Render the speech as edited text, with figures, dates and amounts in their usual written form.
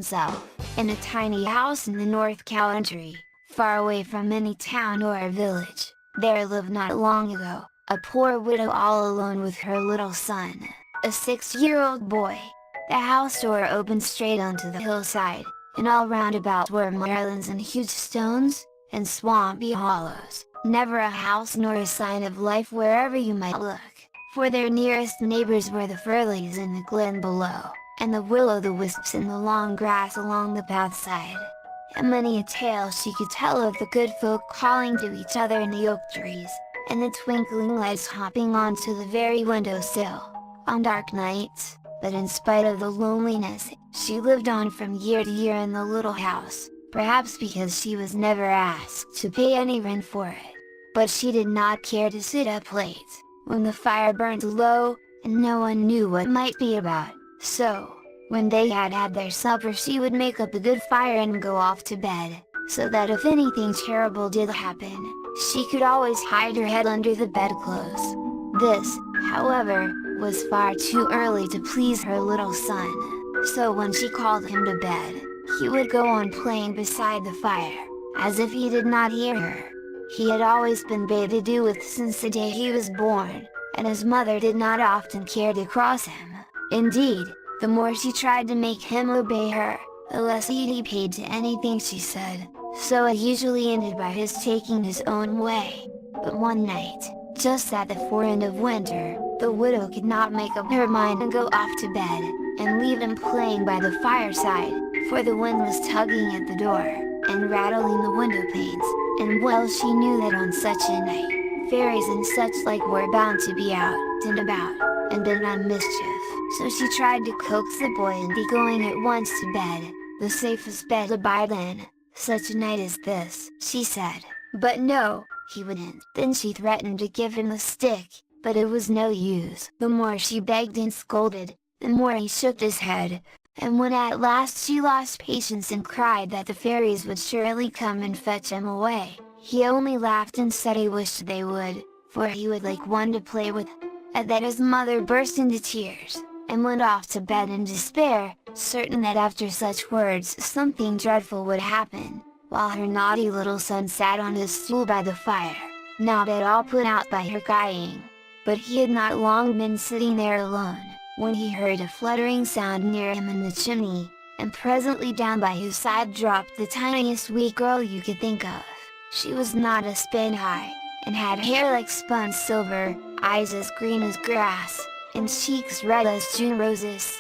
himself, in a tiny house in the North Country, far away from any town or village. There lived not long ago, a poor widow all alone with her little son, a 6-year-old boy. The house door opened straight onto the hillside, and all round about were moorlands and huge stones, and swampy hollows, never a house nor a sign of life wherever you might look, for their nearest neighbors were the furleys in the glen below, and the will-o'-the-wisps in the long grass along the pathside. And many a tale she could tell of the good folk calling to each other in the oak trees, and the twinkling lights hopping onto the very window-sill, on dark nights. But in spite of the loneliness, she lived on from year to year in the little house, perhaps because she was never asked to pay any rent for it. But she did not care to sit up late, when the fire burned low, and no one knew what might be about, so, when they had had their supper she would make up a good fire and go off to bed, so that if anything terrible did happen, she could always hide her head under the bedclothes. This, however, was far too early to please her little son, so when she called him to bed, he would go on playing beside the fire, as if he did not hear her. He had always been baited with since the day he was born, and his mother did not often care to cross him. Indeed, the more she tried to make him obey her, the less heed he paid to anything she said, so it usually ended by his taking his own way. But one night, just at the forend of winter, the widow could not make up her mind to go off to bed, and leave him playing by the fireside, for the wind was tugging at the door, and rattling the window panes, and well she knew that on such a night, fairies and such like were bound to be out and about, and bent on mischief. So she tried to coax the boy into going at once to bed, the safest bed to bide in, such a night as this, she said. But no, he wouldn't. Then she threatened to give him the stick, but it was no use. The more she begged and scolded, the more he shook his head, and when at last she lost patience and cried that the fairies would surely come and fetch him away, he only laughed and said he wished they would, for he would like one to play with. At that his mother burst into tears, and went off to bed in despair, certain that after such words something dreadful would happen, while her naughty little son sat on his stool by the fire, not at all put out by her crying. But he had not long been sitting there alone, when he heard a fluttering sound near him in the chimney, and presently down by his side dropped the tiniest wee girl you could think of. She was not a span high, and had hair like spun silver, eyes as green as grass, and cheeks red as June roses.